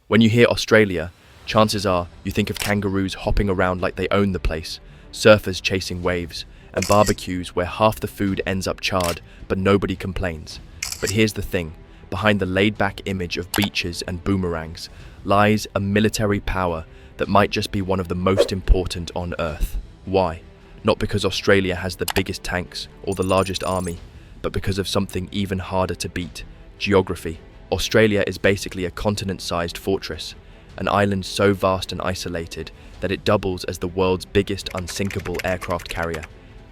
When you hear Australia, chances are you think of kangaroos hopping around like they own the place, surfers chasing waves, and barbecues where half the food ends up charred, but nobody complains. But here's the thing, behind the laid-back image of beaches and boomerangs lies a military power that might just be one of the most important on Earth. Why? Not because Australia has the biggest tanks or the largest army, but because of something even harder to beat: geography. Australia is basically a continent-sized fortress, an island so vast and isolated that it doubles as the world's biggest unsinkable aircraft carrier.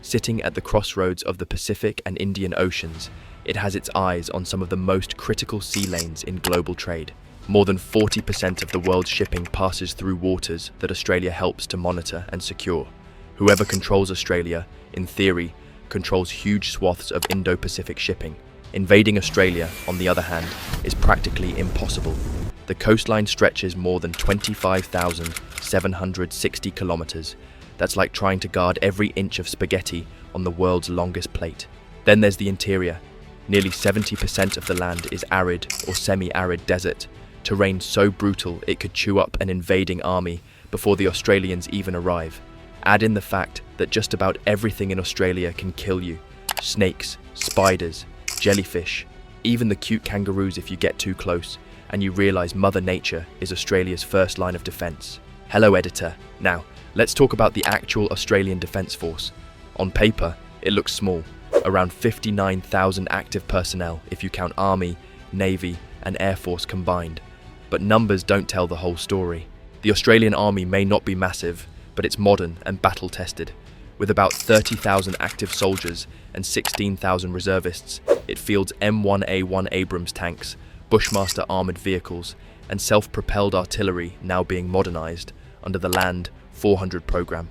Sitting at the crossroads of the Pacific and Indian Oceans, it has its eyes on some of the most critical sea lanes in global trade. More than 40% of the world's shipping passes through waters that Australia helps to monitor and secure. Whoever controls Australia, in theory, controls huge swaths of Indo-Pacific shipping. Invading Australia, on the other hand, is practically impossible. The coastline stretches more than 25,760 kilometers. That's like trying to guard every inch of spaghetti on the world's longest plate. Then there's the interior. Nearly 70% of the land is arid or semi-arid desert, terrain so brutal it could chew up an invading army before the Australians even arrive. Add in the fact that just about everything in Australia can kill you: snakes, spiders, jellyfish, even the cute kangaroos if you get too close, and you realize Mother Nature is Australia's first line of defense. Hello, editor. Now, let's talk about the actual Australian Defence Force. On paper, it looks small, around 59,000 active personnel if you count Army, Navy, and Air Force combined. But numbers don't tell the whole story. The Australian Army may not be massive, but it's modern and battle-tested. With about 30,000 active soldiers and 16,000 reservists, it fields M1A1 Abrams tanks, Bushmaster armoured vehicles, and self-propelled artillery now being modernised under the Land 400 programme.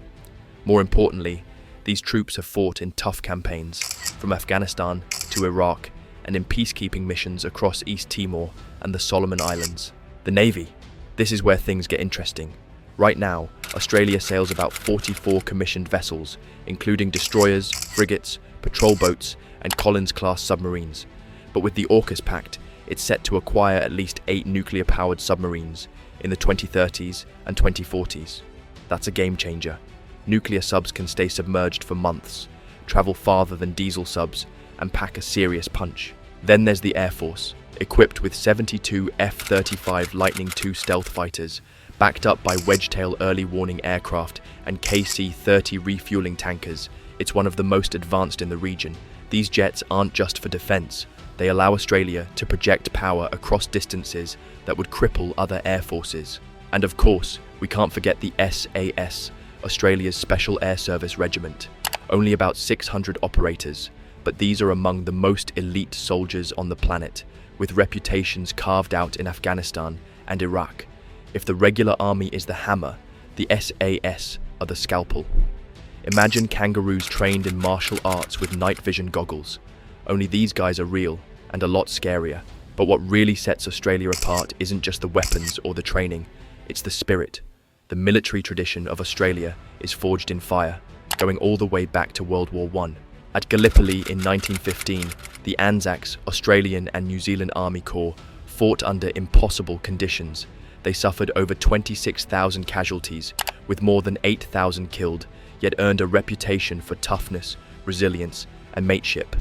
More importantly, these troops have fought in tough campaigns, from Afghanistan to Iraq, and in peacekeeping missions across East Timor and the Solomon Islands. The Navy. This is where things get interesting. Right now, Australia sails about 44 commissioned vessels, including destroyers, frigates, patrol boats, and Collins-class submarines. But with the AUKUS Pact, it's set to acquire at least 8 nuclear-powered submarines in the 2030s and 2040s. That's a game changer. Nuclear subs can stay submerged for months, travel farther than diesel subs, and pack a serious punch. Then there's the Air Force, equipped with 72 F-35 Lightning II stealth fighters, backed up by Wedgetail early warning aircraft and KC-30 refueling tankers. It's one of the most advanced in the region. These jets aren't just for defense. They allow Australia to project power across distances that would cripple other air forces. And of course, we can't forget the SAS, Australia's Special Air Service Regiment. Only about 600 operators, but these are among the most elite soldiers on the planet, with reputations carved out in Afghanistan and Iraq. If the regular army is the hammer, the SAS are the scalpel. Imagine kangaroos trained in martial arts with night vision goggles. Only these guys are real and a lot scarier. But what really sets Australia apart isn't just the weapons or the training, it's the spirit. The military tradition of Australia is forged in fire, going all the way back to World War I. At Gallipoli in 1915, the ANZACs, Australian and New Zealand Army Corps, fought under impossible conditions. They suffered over 26,000 casualties, with more than 8,000 killed, yet earned a reputation for toughness, resilience, and mateship.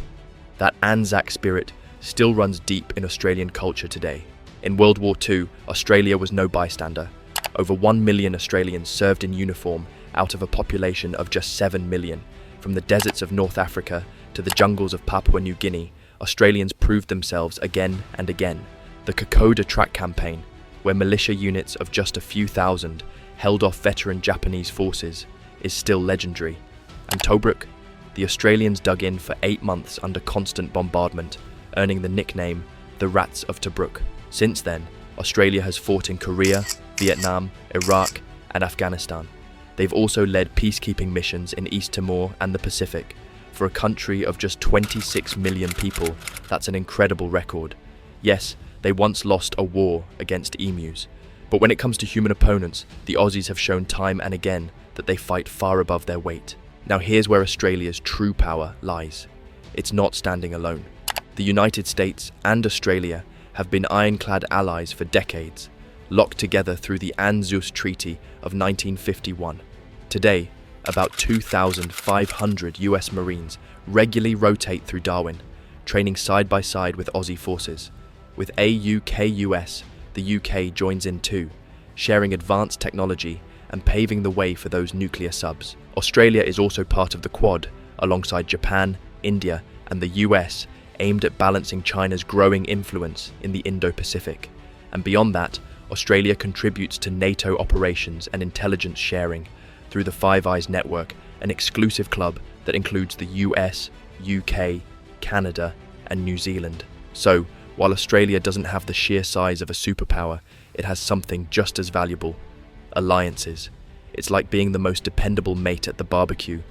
That ANZAC spirit still runs deep in Australian culture today. In World War II, Australia was no bystander. Over 1 million Australians served in uniform out of a population of just 7 million. From the deserts of North Africa to the jungles of Papua New Guinea, Australians proved themselves again and again. The Kokoda Track campaign, where militia units of just a few thousand held off veteran Japanese forces, is still legendary. And Tobruk? The Australians dug in for 8 months under constant bombardment, earning the nickname the Rats of Tobruk. Since then, Australia has fought in Korea, Vietnam, Iraq, and Afghanistan. They've also led peacekeeping missions in East Timor and the Pacific. For a country of just 26 million people, that's an incredible record. Yes, they once lost a war against emus, but when it comes to human opponents, the Aussies have shown time and again that they fight far above their weight. Now here's where Australia's true power lies. It's not standing alone. The United States and Australia have been ironclad allies for decades. locked together through the ANZUS Treaty of 1951. Today, about 2,500 US Marines regularly rotate through Darwin, training side by side with Aussie forces. With AUKUS, the UK joins in too, sharing advanced technology and paving the way for those nuclear subs. Australia is also part of the Quad, alongside Japan, India, and the US, aimed at balancing China's growing influence in the Indo-Pacific. And beyond that, Australia contributes to NATO operations and intelligence sharing through the Five Eyes network, an exclusive club that includes the US, UK, Canada, and New Zealand. So, while Australia doesn't have the sheer size of a superpower, it has something just as valuable: alliances. It's like being the most dependable mate at the barbecue.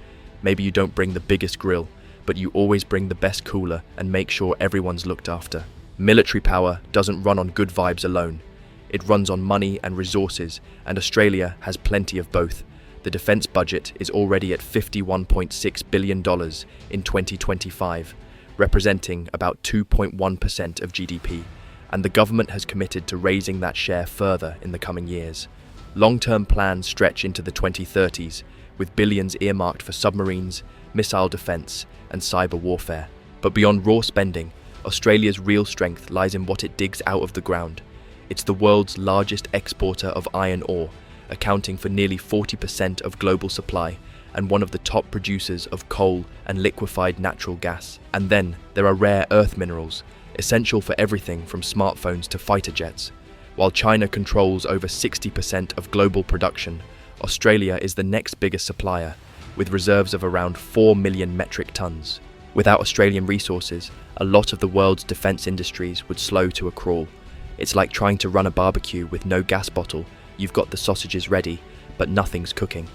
Maybe you don't bring the biggest grill, but you always bring the best cooler and make sure everyone's looked after. Military power doesn't run on good vibes alone. It runs on money and resources, and Australia has plenty of both. The defence budget is already at $51.6 billion in 2025, representing about 2.1% of GDP, and the government has committed to raising that share further in the coming years. Long-term plans stretch into the 2030s, with billions earmarked for submarines, missile defence, and cyber warfare. But beyond raw spending, Australia's real strength lies in what it digs out of the ground. It's the world's largest exporter of iron ore, accounting for nearly 40% of global supply, and one of the top producers of coal and liquefied natural gas. And then there are rare earth minerals, essential for everything from smartphones to fighter jets. While China controls over 60% of global production, Australia is the next biggest supplier, with reserves of around 4 million metric tons. Without Australian resources, a lot of the world's defence industries would slow to a crawl. It's like trying to run a barbecue with no gas bottle. You've got the sausages ready, but nothing's cooking.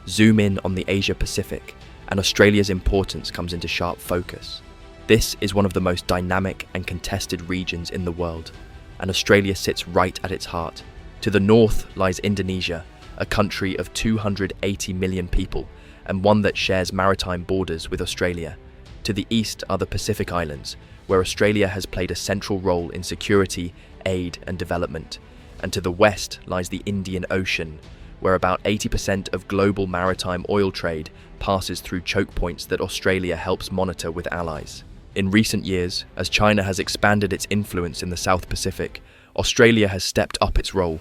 Zoom in on the Asia-Pacific, and Australia's importance comes into sharp focus. This is one of the most dynamic and contested regions in the world, and Australia sits right at its heart. To the north lies Indonesia, a country of 280 million people, and one that shares maritime borders with Australia. To the east are the Pacific Islands, where Australia has played a central role in security, aid, and development. And to the west lies the Indian Ocean, where about 80% of global maritime oil trade passes through choke points that Australia helps monitor with allies. In recent years, as China has expanded its influence in the South Pacific, Australia has stepped up its role.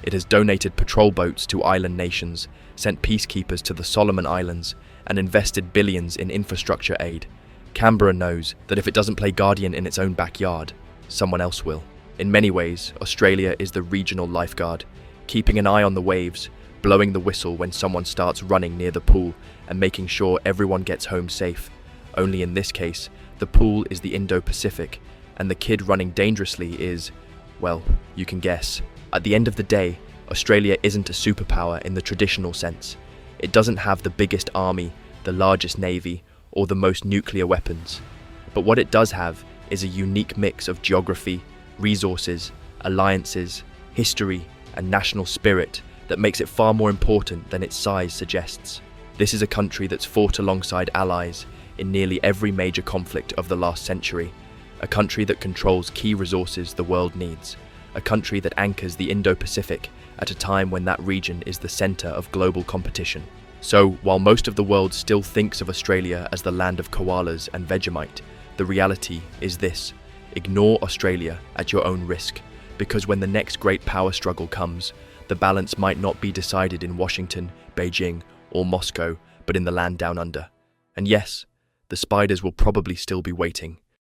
It has donated patrol boats to island nations, sent peacekeepers to the Solomon Islands, and invested billions in infrastructure aid. Canberra knows that if it doesn't play guardian in its own backyard, someone else will. In many ways, Australia is the regional lifeguard, keeping an eye on the waves, blowing the whistle when someone starts running near the pool, and making sure everyone gets home safe. Only in this case, the pool is the Indo-Pacific, and the kid running dangerously is, well, you can guess. At the end of the day, Australia isn't a superpower in the traditional sense. It doesn't have the biggest army, the largest navy, or the most nuclear weapons. But what it does have is a unique mix of geography, resources, alliances, history, and national spirit that makes it far more important than its size suggests. This is a country that's fought alongside allies in nearly every major conflict of the last century, a country that controls key resources the world needs, a country that anchors the Indo-Pacific at a time when that region is the centre of global competition. So, while most of the world still thinks of Australia as the land of koalas and Vegemite, the reality is this: ignore Australia at your own risk, because when the next great power struggle comes, the balance might not be decided in Washington, Beijing, or Moscow, but in the land down under. And yes, the spiders will probably still be waiting.